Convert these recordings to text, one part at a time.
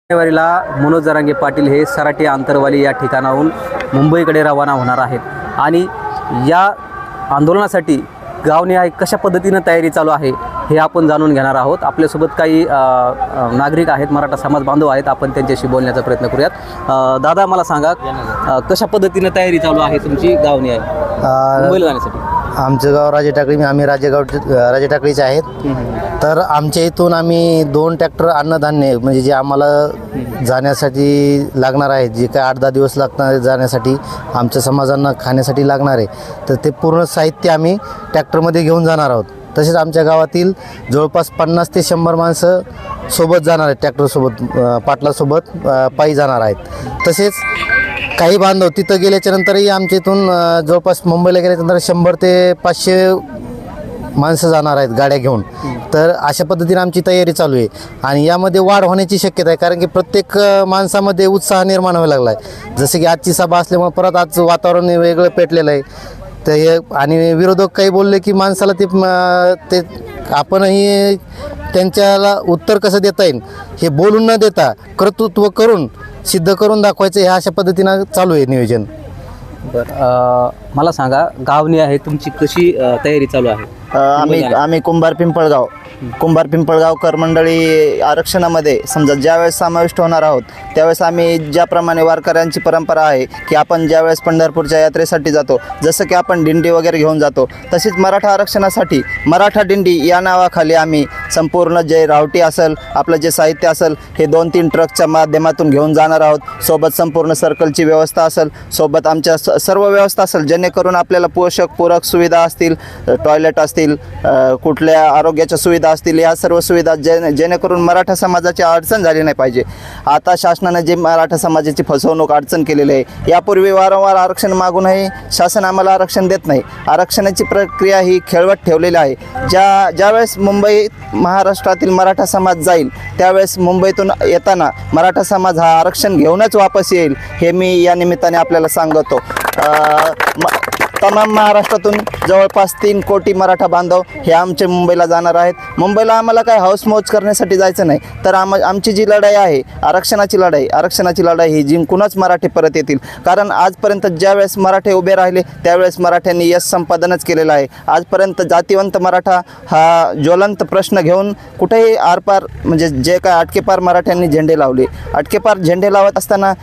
वारीला मनोज जरांगे पाटील हे सराटी आंतरवाली या ठिकाणाहून मुंबईकडे रवाना होणार आहेत आणि या आंदोलनासाठी गावनिहाय कशा पद्धतीनं तयारी चालू आहे हे आपण जाणून घेणार आहोत। आपल्यासोबत काही नागरिक आहेत, मराठा समाज बांधव आहेत, आपण त्यांच्याशी बोलण्याचा प्रयत्न करूयात। दादा मला सांगा, कशा पद्धतीनं तयारी चालू आहे तुमची गावनिहाय मुंबईला जाण्यासाठी? आमचं गाव राजे टाकळी, आम्ही राजे टाकळीचे आहेत। तर आमच्या इथून आम्ही 2 ट्रॅक्टर अन्नधान्य म्हणजे जे आम्हाला जाण्यासाठी लागणार आहे, जे काय 8-10 दिवस लागणार जाण्यासाठी आमच्या समाजांना खाण्यासाठी लागणार आहे, तर ते पूर्ण साहित्य आम्ही ट्रॅक्टरमध्ये घेऊन जाणार आहोत। तसेच आमच्या गावातील जवळपास 50 ते 100 माणसं सोबत जाणार आहेत, ट्रॅक्टरसोबत पाटलासोबत पायी जाणार आहेत। तसेच काही बांधव तिथं गेल्याच्या नंतरही आमच्या इथून जवळपास मुंबईला गेल्याच्यानंतर 100 ते 500 माणसं जाणार आहेत गाड्या घेऊन। तर अशा पद्धतीने आमची तयारी चालू आहे आणि यामध्ये वाढ होण्याची शक्यता आहे, कारण की प्रत्येक माणसामध्ये उत्साह निर्माण व्हायला लागला आहे। जसं की आजची सभा असल्यामुळे परत आज वातावरण वेगळं पेटलेलं आहे। तर हे आणि विरोधक काही बोलले की माणसाला ते आपणही त्यांच्याला उत्तर कसं देता येईल हे बोलून न देता कर्तृत्व करून सिद्ध करून दाखवायचं, ह्या अशा पद्धतीनं चालू आहे नियोजन। बरं, मला सांगा गावनी आहे तुमची कशी तयारी चालू आहे? आम्ही कुंभार पिंपळगाव करमंडळी आरक्षणामध्ये समजा ज्यावेळेस समाविष्ट होणार आहोत त्यावेळेस आम्ही ज्याप्रमाणे वारकऱ्यांची परंपरा आहे की आपण ज्यावेळेस पंढरपूरच्या यात्रेसाठी जातो, जसं की आपण दिंडी वगैरे घेऊन जातो, तसेच मराठा आरक्षणासाठी मराठा दिंडी या नावाखाली आम्ही संपूर्ण जे रावटी असेल, आपलं जे साहित्य असेल, हे 2-3 ट्रकच्या माध्यमातून घेऊन जाणार आहोत। सोबत संपूर्ण सर्कलची व्यवस्था असेल, सोबत आमच्या सर्व व्यवस्था असेल, जेणेकरून आपल्याला पोषक पूरक सुविधा असतील, टॉयलेट असतील, कुठल्या आरोग्याच्या सुविधा असतील, या सर्व सुविधा जेणेकरून मराठा समाजाची अडचण झाली नाही पाहिजे। आता शासनाने जे मराठा समाजाची फसवणूक अडचण केलेली आहे, यापूर्वी वारंवार आरक्षण मागूनही शासन आम्हाला आरक्षण देत नाही। आरक्षणाची प्रक्रिया ही खेळवत ठेवलेली आहे। ज्यावेळेस मुंबईत महाराष्ट्रातील मराठा समाज जाईल त्यावेळेस मुंबईतून येताना मराठा समाज हा आरक्षण घेऊनच वापस येईल, हे मी या निमित्ताने आपल्याला सांगतो। तमाम महाराष्ट्रातून जवळपास 3 कोटी मराठा बांधव हे आमचे मुंबईला जाणार आहेत। मुंबईला आम्हाला काय हौसमौज करण्यासाठी जायचं नाही, तर आमची जी लढाई आहे आरक्षणाची लढाई ही जिंकूनच मराठे परत येतील। कारण आजपर्यंत ज्यावेळेस मराठे उभे राहिले त्यावेळेस मराठ्यांनी यश संपादनच केलेलं आहे। आजपर्यंत जातीवंत मराठा हा ज्वलंत प्रश्न घेऊन कुठेही आरपार म्हणजे जे काय अटकेपार मराठ्यांनी झेंडे लावले, अटकेपार झेंडे लावत असताना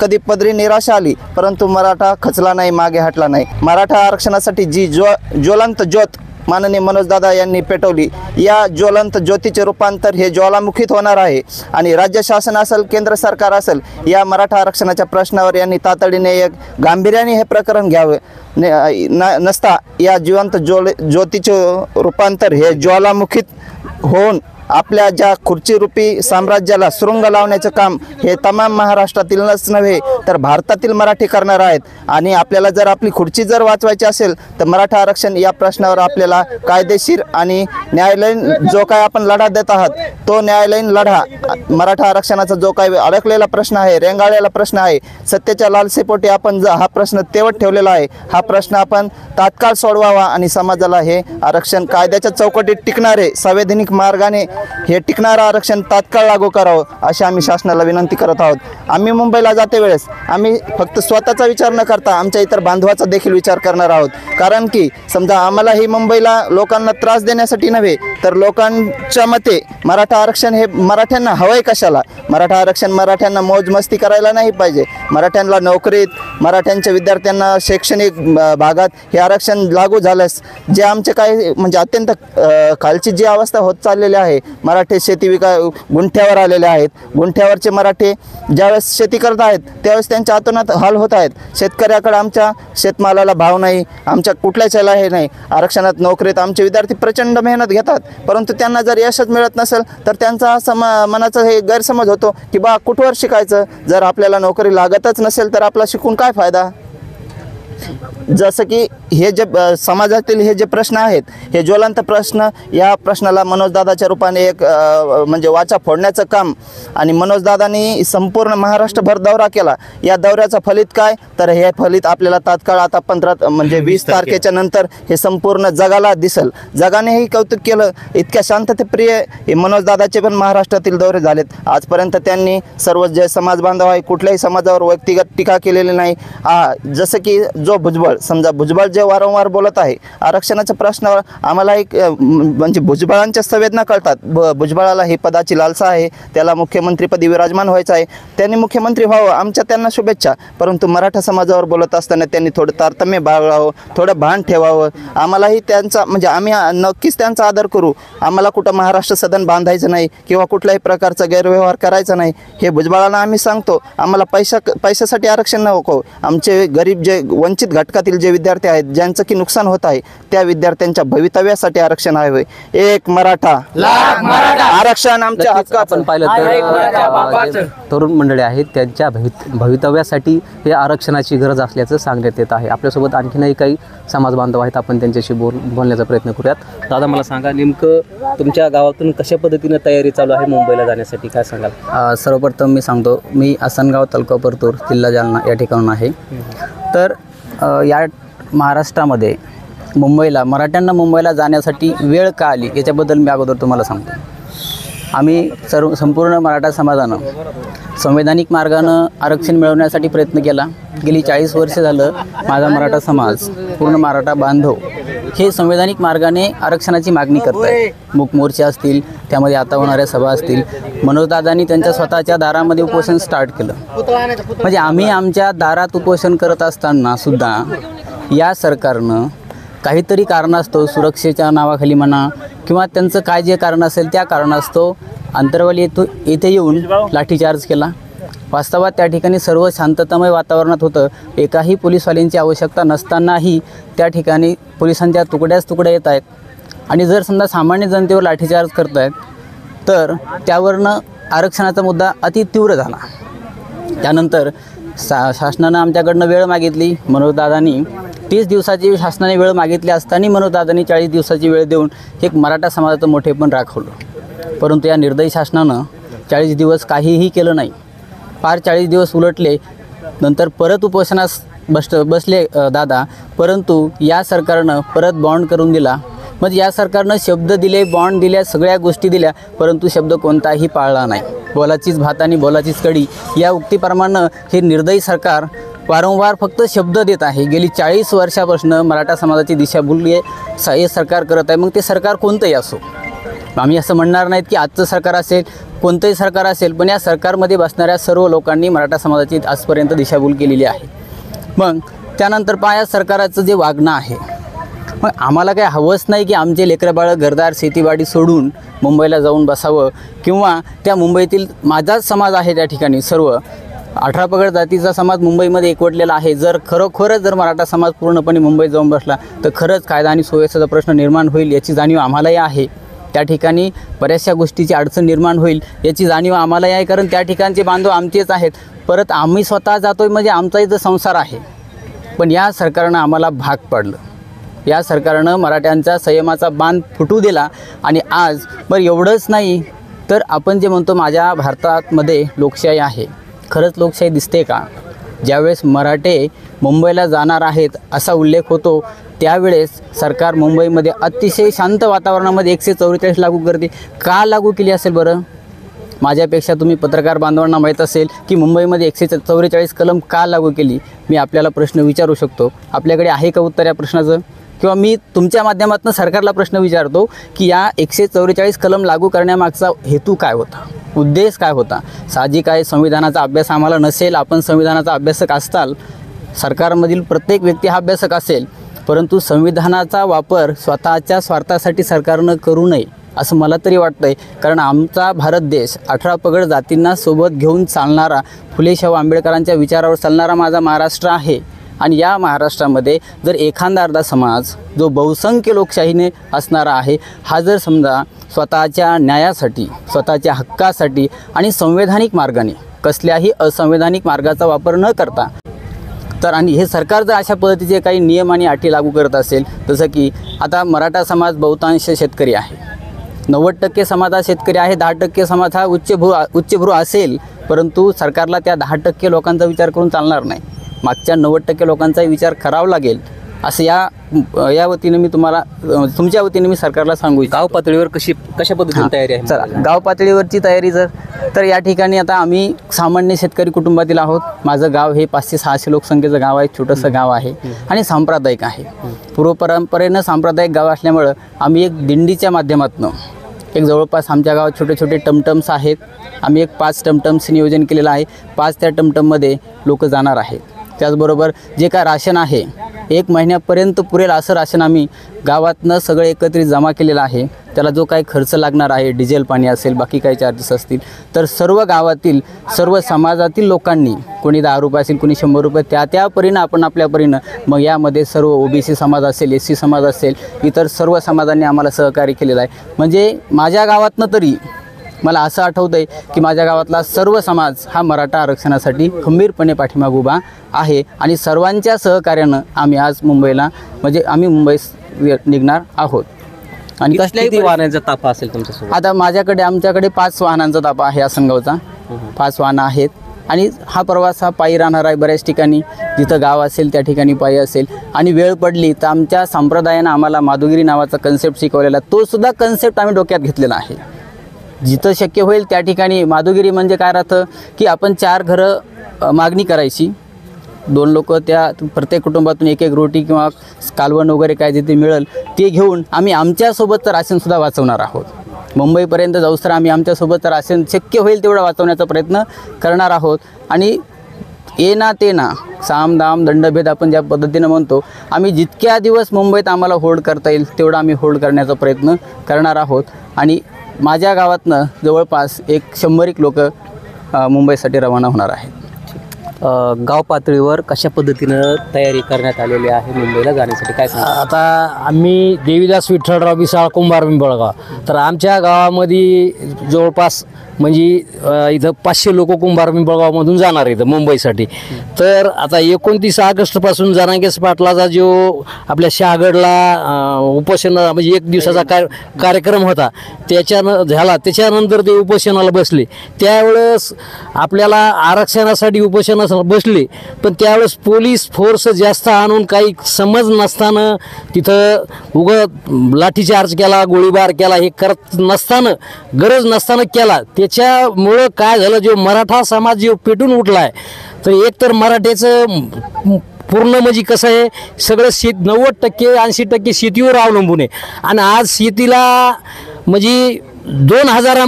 कधी पदरी निराशा आली, परंतु मराठा खचला नाही, मागे हटला नाही। मराठा आरक्षणासाठी जी ज्वलंत ज्योत माननीय मनोजदादा यांनी पेटवली, या ज्वलंत ज्योतीचे रूपांतर हे ज्वालामुखीत होणार आहे आणि राज्य शासन असेल, केंद्र सरकार असेल, या मराठा आरक्षणाच्या प्रश्नावर यांनी तातडीने एक गांभीर्याने हे प्रकरण घ्यावे, नसता या जिवंत ज्योतीचे रूपांतर हे ज्वालामुखीत होऊन आपल्या ज्या खुर्चीरूपी साम्राज्याला सुरुंग लावण्याचं काम हे तमाम महाराष्ट्रातीलच नव्हे तर भारतातील मराठी करणार आहेत। आणि आपल्याला जर आपली खुर्ची जर वाचवायची असेल तर मराठा आरक्षण या प्रश्नावर आपल्याला कायदेशीर आणि न्यायालयीन जो काय आपण लढा देत आहात, तो न्यायालयीन लढा, मराठा आरक्षणाचा जो काही अडकलेला प्रश्न आहे, रेंगाळलेला प्रश्न आहे, सत्तेच्या लालसेपोटी आपण हा प्रश्न तेवत ठेवलेला आहे, हा प्रश्न आपण तात्काळ सोडवावा आणि समाजाला हे आरक्षण कायद्याच्या चौकटीत टिकणारे, संवैधानिक मार्गाने हे टिकणारं आरक्षण तात्काळ लागू करावं अशी आम्ही शासनाला विनंती करत आहोत। आम्ही मुंबईला जाते वेळेस आम्ही फक्त स्वतःचा विचार न करता आमच्या इतर बांधवाचा देखील विचार करणार आहोत, कारण की समजा आम्हाला ही मुंबईला लोकांना त्रास देण्यासाठी नव्हे तर लोकांच्या मते मराठा आरक्षण हे मराठ्यांना हवंय कशाला? मराठा आरक्षण मराठ्यांना मौजमस्ती करायला नाही पाहिजे, मराठ्यांना नोकरीत, मराठ्यांच्या विद्यार्थ्यांना शैक्षणिक भागात हे आरक्षण लागू झाल्यास जे आमचे काही म्हणजे अत्यंत खालची जी अवस्था होत चाललेली आहे, मराठे शेती गुंठ्यावर आलेले आहेत, गुंठ्यावरचे मराठे ज्यावेळेस शेती करत आहेत त्यावेळेस त्यांच्या आतोनात हाल होत आहेत। शेतकऱ्याकडे आमच्या शेतमालाला भाव नाही, आमच्या कुठल्याच याला हे नाही। आरक्षणात नोकरीत आमचे विद्यार्थी प्रचंड मेहनत घेतात, परंतु त्यांना जर यशच मिळत नसेल तर त्यांचा मनाचा हे गैरसमज होतो की बा कुठवर शिकायचं, जर आपल्याला नोकरी लागतच नसेल तर आपला शिकून काय फायदा। जसं की हे जे समाजातील हे जे प्रश्न आहेत, हे ज्वलंत प्रश्न, या प्रश्नाला मनोजदादाच्या रूपाने एक म्हणजे वाचा फोडण्याचं काम, आणि मनोजदादांनी संपूर्ण महाराष्ट्रभर दौरा केला. या दौऱ्याचं फलित काय, तर हे फलित आपल्याला तात्काळ आता 20 तारखेच्या नंतर हे संपूर्ण जगाला दिसेल. जगानेही कौतुक केलं. इतक्या शांततेप्रिय हे मनोजदादाचे पण महाराष्ट्रातील दौरे झालेत. आजपर्यंत त्यांनी सर्व जे समाज बांधव आहे, कुठल्याही समाजावर व्यक्तिगत टीका केलेली नाही. जसं की जो भुजबळ, समजा भुजबळ जे वारंवार बोलत आहे आरक्षणाच्या प्रश्नावर, आम्हाला एक म्हणजे भुजबळांच्या संवेदना कळतात. भुजबळाला ही पदाची लालसा आहे, त्याला मुख्यमंत्रीपदी विराजमान व्हायचं आहे, त्यांनी मुख्यमंत्री व्हावं, आमच्या त्यांना शुभेच्छा. परंतु मराठा समाजावर बोलत असताना त्यांनी थोडं तारतम्य बाळगावं, थोडं भान ठेवावं. आम्हालाही त्यांचा म्हणजे आम्ही नक्कीच त्यांचा आदर करू. आम्हाला कुठं महाराष्ट्र सदन बांधायचं नाही किंवा कुठल्याही प्रकारचा गैरव्यवहार करायचा नाही, हे भुजबळांना आम्ही सांगतो. आम्हाला पैशासाठी आरक्षण नको. आमचे गरीब जे वंचित घटकातील जे विद्यार्थी आहेत, ज्यांचं की नुकसान होत आहे, त्या विद्यार्थ्यांच्या भवितव्यासाठी आरक्षण हवे. एक मराठा आरक्षण आमच्या नक्कीच आपण पाहिलं तर जे तरुण मंडळी आहेत त्यांच्या भवितव्यासाठी हे आरक्षणाची गरज असल्याचं सांगण्यात येत आहे. आपल्यासोबत आणखीनही काही समाज बांधव आहेत, आपण त्यांच्याशी बोलण्याचा प्रयत्न करूयात. दादा, मला सांगा, नेमकं तुमच्या गावातून कशा पद्धतीनं तयारी चालू आहे मुंबईला जाण्यासाठी, काय सांगाल? सर्वप्रथम मी सांगतो, मी आसनगाव, तालुका परतूर, जिल्हा जालना या ठिकाणून आहे. तर या महाराष्ट्रामध्ये मराठ्यांना मुंबईला जाण्यासाठी वेळ का आली याच्याबद्दल मी अगोदर तुम्हाला सांगतो. आम्ही संपूर्ण मराठा समाजानं संवैधानिक मार्गानं आरक्षण मिळवण्यासाठी प्रयत्न केला. गेली 40 वर्ष झालं माझा मराठा समाज, पूर्ण मराठा बांधव हे संवैधानिक मार्गाने आरक्षणाची मागणी करत आहे. मूक मोर्चे असतील, त्यामध्ये आता होणाऱ्या सभा असतील. मनोजदादांनी त्यांच्या स्वतःच्या दारामध्ये उपोषण स्टार्ट केलं. म्हणजे आम्ही आमच्या दारात उपोषण करत असताना सुद्धा या सरकारनं काहीतरी कारणास्तव, सुरक्षेच्या नावाखाली म्हणा किंवा त्यांचं काय जे कारण असेल त्या कारणास्तव अंतरवाली येथे येऊन लाठीचार्ज केला. वास्तवात त्या ठिकाणी सर्व शांततामय वातावरणात होतं. एकाही पोलीसवाल्यांची आवश्यकता नसतानाही त्या ठिकाणी पोलिसांच्या तुकड्या येत आहेत. आणि जर समजा सामान्य जनतेवर लाठीचार्ज करत आहेत तर त्यावरनं आरक्षणाचा मुद्दा अति तीव्र झाला. त्यानंतर शासनानं आमच्याकडनं वेळ मागितली. मनोजदादांनी 30 दिवसाची शासनाने वेळ मागितली असताना मनोजदादांनी 40 दिवसाची वेळ देऊन एक मराठा समाजाचं मोठेपण राखवलं. परंतु या निर्दयी शासनानं 40 दिवस काहीही केलं नाही. फार 40 दिवस उलटले, नंतर परत उपोषणास बसले दादा. परंतु या सरकारनं परत बॉन्ड करून दिला. म्हणजे या सरकारनं शब्द दिले, बॉन्ड दिल्या, सगळ्या गोष्टी दिल्या, परंतु शब्द कोणताही पाळला नाही. बोलाचीच भात आणि बोलाचीच कडी या उक्तीप्रमाणे हे निर्दयी सरकार वारंवार फक्त शब्द देत आहे. गेली 40 वर्षापासून मराठा समाजाची दिशाभूल हे सरकार करत आहे. मग ते सरकार कोणतंही असो, आम्ही असं म्हणणार नाहीत की आजचं सरकार असेल, कोणतंही सरकार असेल, पण या सरकारमध्ये बसणाऱ्या सर्व लोकांनी मराठा समाजाची आजपर्यंत दिशाभूल केलेली आहे. मग त्यानंतर या सरकाराचं जे वागणं आहे, मग आम्हाला काय हवंच नाही की आमचे लेकरबाळं घरदार शेतीवाडी सोडून मुंबईला जाऊन बसावं किंवा त्या मुंबईतील माझाच समाज आहे त्या ठिकाणी सर्व 18 पगड जातीचा समाज मुंबईमध्ये एकवटलेला आहे. जर खरोखरच मराठा समाज पूर्णपणे मुंबईत जाऊन बसला तर खरंच कायदा आणि सुव्यवस्थेचा प्रश्न निर्माण होईल याची जाणीव आम्हालाही आहे. त्या ठिकाणी बऱ्याचशा गोष्टीची अडचण निर्माण होईल याची जाणीव आम्हालाही आहे, कारण त्या ठिकाणचे बांधव आमचेच आहेत. परत आम्ही स्वतः जातोय म्हणजे आमचा इथं संसार आहे. पण या सरकारनं आम्हाला भाग पाडलं. या सरकारनं मराठ्यांचा संयमाचा बांध फुटू दिला. आणि आज बरं एवढंच नाही तर आपण जे म्हणतो माझ्या भारतामध्ये लोकशाही आहे, खरंच लोकशाही दिसते का? ज्यावेळेस मराठे मुंबईला जाणार आहेत असा उल्लेख होतो त्यावेळेस सरकार मुंबईमध्ये अतिशय शांत वातावरणामध्ये 144 लागू करते. का लागू केली असेल बरं? माझ्यापेक्षा तुम्ही पत्रकार बांधवांना माहीत असेल की मुंबईमध्ये 144 कलम का लागू केली. मी आपल्याला प्रश्न विचारू शकतो. आपल्याकडे आहे का उत्तर या प्रश्नाचं? किंवा मी तुमच्या माध्यमातून सरकारला प्रश्न विचारतो की या 144 कलम लागू करण्यामागचा हेतू काय होता, उद्देश काय होता? साहजिक आहे, संविधानाचा अभ्यास आम्हाला नसेल, आपण संविधानाचा अभ्यासक असताल, सरकारमधील प्रत्येक व्यक्ती हा अभ्यासक असेल, परंतु संविधानाचा वापर स्वतःच्या स्वार्थासाठी सरकारनं करू नये असं मला तरी वाटतं आहे. कारण आमचा भारत देश 18 पगड जातींना सोबत घेऊन चालणारा, फुले शाहू आंबेडकरांच्या विचारावर चालणारा माझा महाराष्ट्र आहे. आणि या महाराष्ट्रामध्ये जर एखादा अर्धा समाज जो बहुसंख्य लोकशाहीने असणारा आहे, हा जर समजा स्वतःच्या न्यायासाठी, स्वतःच्या हक्कासाठी आणि संवैधानिक मार्गाने, कसल्याही असंवैधानिक मार्गाचा वापर न करता तर आणि हे सरकार जर अशा पद्धतीचे काही नियम आणि अटी लागू करत असेल, जसं की आता मराठा समाज बहुतांश शेतकरी आहे, 90% समाज हा शेतकरी आहे, 10% समाज हा उच्चभ्रू असेल, परंतु सरकारला त्या 10% लोकांचा विचार करून चालणार नाही. मागच्या 90% लोकांचा विचार करावा लागेल असं या वतीने मी तुम्हाला तुमच्या वतीने मी सरकारला सांगू इच्छितो. गाव पातळीवर कशा पद्धतीने तयारी आहे? चला, गाव पातळीवरची तयारी तर या ठिकाणी आता आम्ही सामान्य शेतकरी कुटुंबातील आहोत. माझं गाव हे 500-600 लोकसंख्येचं गाव आहे, छोटंसं गाव आहे आणि सांप्रदायिक आहे. पूर्वपरंपरेनं सांप्रदायिक गाव असल्यामुळं आम्ही एक दिंडीच्या माध्यमातून एक जवळपास आमच्या गावात छोटे छोटे टमटम्स आहेत. आम्ही एक 5 टमटम्स नियोजन केलेलं आहे. 5 त्या टमटममध्ये लोक जाणार आहेत. त्याचबरोबर जे काय राशन आहे 1 महिन्यापर्यंत पुरेल असं राशन आम्ही गावातनं सगळं एकत्रित जमा केलेलं आहे. त्याला जो काही खर्च लागणार आहे, डिझेल पाणी असेल, बाकी काही चार्जेस असतील, तर सर्व गावातील सर्व समाजातील लोकांनी, कोणी 10 रुपये असेल, कोणी 100 रुपये, त्या परीनं आपण आपल्या परीनं, मग यामध्ये सर्व OBC समाज असेल, SC समाज असेल, इतर सर्व समाजांनी आम्हाला सहकार्य केलेलं आहे. म्हणजे माझ्या गावातनं तरी मला असं आठवतं आहे की माझ्या गावातला सर्व समाज हा मराठा आरक्षणासाठी खंबीरपणे पाठीमागे उभा आहे आणि सर्वांच्या सहकार्यानं आम्ही आज मुंबईला आम्ही मुंबईस निघणार आहोत. आणि किती वाहनांचा ताफा असेल तुमच्यासोबत? आता आमच्याकडे 5 वाहनांचा ताफा आहे आसनगावचा. 5 वाहनं आहेत आणि हा प्रवास पायी राहणार आहे. बऱ्याच ठिकाणी जिथं गाव असेल त्या ठिकाणी पायी असेल आणि वेळ पडली तर आमच्या संप्रदायानं आम्हाला माधुगिरी नावाचा कन्सेप्ट शिकवलेला, तो सुद्धा कन्सेप्ट आम्ही डोक्यात घेतलेला आहे. जिथं शक्य होईल त्या ठिकाणी माधुगिरी म्हणजे काय राहतं की आपण 4 घरं मागणी करायची, 2 लोक त्या प्रत्येक कुटुंबातून 1-1 रोटी किंवा कालवण वगैरे काय जिथे मिळेल ते घेऊन आम्ही आमच्यासोबतचं राशनसुद्धा वाचवणार आहोत. मुंबईपर्यंत जाऊस तर आम्ही आमच्यासोबतचं राशन शक्य होईल तेवढं वाचवण्याचा प्रयत्न करणार आहोत. आणि येना तेना सामदाम दंडभेद आपण ज्या पद्धतीनं म्हणतो, आम्ही जितक्या दिवस मुंबईत आम्हाला होल्ड करता येईल तेवढं आम्ही होल्ड करण्याचा प्रयत्न करणार आहोत. आणि माझ्या गावातनं जवळपास 100 लोक मुंबईसाठी रवाना होणार आहेत. गाव पातळीवर कशा पद्धतीनं तयारी करण्यात आलेली आहे मुंबईला जाण्यासाठी, काय सांगा? आता आम्ही देवीदास विठ्ठलराव बिसाळ कुंभार पिंपळगाव, तर आमच्या गावामध्ये जवळपास म्हणजे इथं 500 लोक कुंभार पिंपळगावमधून जाणार इथं मुंबईसाठी. तर आता 29 ऑगस्टपासून जरांगे पाटलाचा जो आपल्या शहागडला उपोषण म्हणजे 1 दिवसाचा कार्यक्रम होता त्याच्यानंतर ते उपोषणाला बसले. त्यावेळेस आपल्याला आरक्षणासाठी उपोषणास बसले, पण त्यावेळेस पोलीस फोर्स जास्त आणून काही समज नसताना तिथं लाठीचार्ज केला, गोळीबार केला, हे करत नसताना, गरज नसताना केला. त्याच्यामुळं काय झालं, जो मराठा समाज जो पेटून उठला आहे, तर एकतर मराठ्याचं पूर्ण म्हणजे कसं आहे, सगळं 90% 80% शेतीवर अवलंबून आहे. आणि आज शेतीला म्हणजे 2000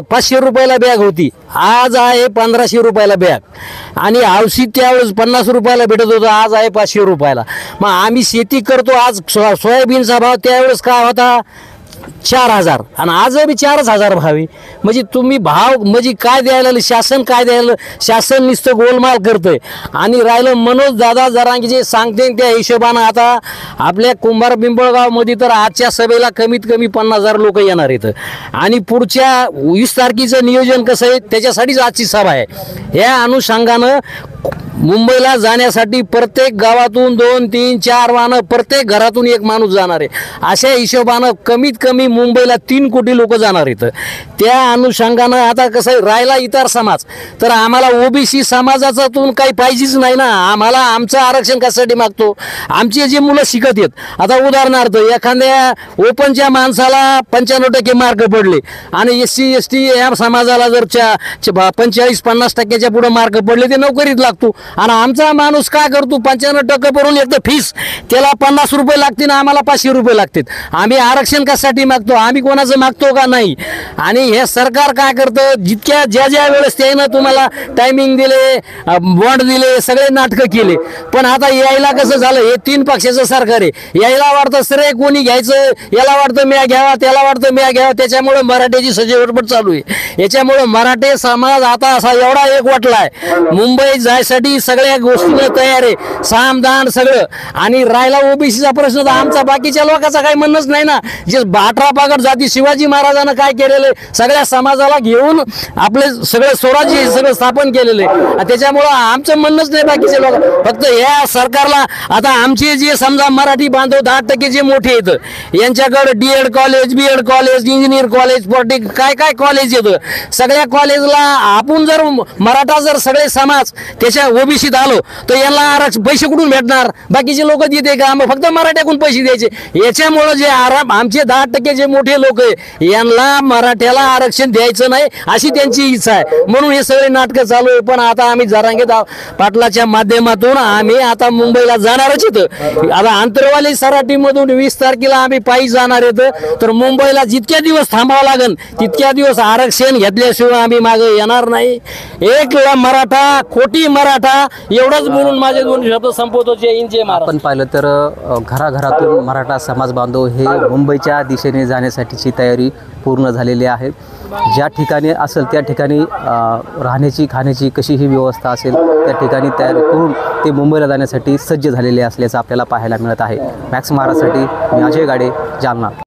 500 रुपयाला बॅग होती, आज आहे 1500 रुपयाला बॅग. आणि औषध त्यावेळेस 50 रुपयाला भेटत होतं, आज आहे 500 रुपयाला. मग आम्ही शेती करतो, आज सोयाबीनचा भाव त्यावेळेस काय होता 4000 आणि आज बी 4000 भाव आहे. म्हणजे तुम्ही भाव म्हणजे काय द्यायला, शासन काय द्यायला, शासन नुसतं गोलमाल करतंय. आणि राहिलं मनोज दादा जरांगे जे सांगते त्या हिशोबानं आता आपल्या कुंभार पिंपळगावमध्ये तर आजच्या सभेला कमीत कमी 50,000 लोक येणार आहेत. आणि पुढच्या 20 तारखेचं नियोजन कसं आहे त्याच्यासाठीच आजची सभा आहे. या अनुषंगानं मुंबईला जाण्यासाठी प्रत्येक गावातून 2, 3, 4 वाहनं, प्रत्येक घरातून 1 माणूस जाणार आहे. अशा हिशोबानं कमीत कमी मुंबईला 3 कोटी लोक जाणार आहेत. त्या अनुषंगानं आता कसं आहे, राहिला इतर समाज, तर आम्हाला OBC समाजाचातून काही पाहिजेच नाही ना. आम्हाला आमचं आरक्षण कशासाठी मागतो, आमचे जे मुलं शिकत आहेत. आता उदाहरणार्थ एखाद्या ओपनच्या माणसाला 95% मार्क पडले आणि SC ST या समाजाला जर 45-50% पुढे मार्क पडले, ते नोकरीत लागतो. आणि आमचा माणूस काय करतो, 95% भरून एकदा फीस, त्याला 50 रुपये लागतील, आम्हाला 500 रुपये लागतील. आम्ही आरक्षण कशासाठी मागतो, आम्ही कोणाचं मागतो का नाही. आणि हे सरकार काय करतं, ज्या वेळेस त्यानं तुम्हाला टायमिंग दिले, बॉन्ड दिले, सगळे नाटकं केले. पण आता यायला कसं झालं, हे 3 पक्षाचं सरकार आहे. यायला वाटतं श्रेय कोणी घ्यायचं, याला वाटतं म्या घ्यावा, त्याला वाटतं म्या घ्यावा. त्याच्यामुळे मराठ्याची सजीवरपट चालू आहे. याच्यामुळे मराठे समाज आता असा एवढा एक वाटलाय, मुंबईत जायसाठी जाण्यासाठी सगळ्या गोष्टीनं तयार आहे, सामदान सगळं. आणि राहिला ओबीसीचा प्रश्न तर आमचा बाकीच्या लोकांचा काही म्हणणंच नाही ना. जे 18 पागड जाती शिवाजी महाराजांना काय केलेलं आहे, सगळ्या समाजाला घेऊन आपले सगळं स्वराज्य हे सगळं स्थापन केलेलं आहे. त्याच्यामुळं आमचं म्हणणंच नाही बाकीचे लोक. फक्त या सरकारला आता आमचे जे समजा मराठी बांधव 10% जे मोठे येतं, यांच्याकडे DED college, BEd college, engineer college, काय काय कॉलेज येतं, सगळ्या कॉलेजला आपण जर मराठा जर सगळे समाज त्याच्या ओबीसीत आलो तर यांना आरक्षण पैसे कुठून भेटणार? बाकीचे लोक देते का? मग फक्त मराठ्याकडून पैसे द्यायचे. याच्यामुळं जे आमचे 10% जे मोठे लोक आहे यांना मराठ्याला आरक्षण द्यायचं नाही अशी त्यांची इच्छा आहे, म्हणून हे सगळे नाटकं चालू आहे. पण आता आम्ही जरांगे पाटलाच्या माध्यमातून आम्ही आता मुंबईला जाणारच येतं. आता आंतरवाली सराटीमधून 20 तारखेला आम्ही पायी जाणार येतं. तर मुंबईला जितक्या दिवस थांबावं लागेल तितक्या दिवस आरक्षण घेतल्याशिवाय आम्ही मागे येणार नाही. एक मराठा, कोटी मराठा, एवढंच बोलून माझे 2 शब्द संपवतो. जय हिंद, जय महाराष्ट्र. आपण पाहिलं तर घराघरातून मराठा समाज बांधव हे मुंबईच्या दिशेने जाण्यासाठीची तयारी पूर्ण झालेली आहे. ज्या ठिकाणी असेल त्या ठिकाणी राहण्याची खाण्याची कशीही व्यवस्था असेल त्या ठिकाणी तयार करून ते मुंबईला जाण्यासाठी सज्ज झालेले असल्याचं आपल्याला पाहायला मिळत आहे. मॅक्स महाराष्ट्रासाठी मी अजय गाडे, जालना.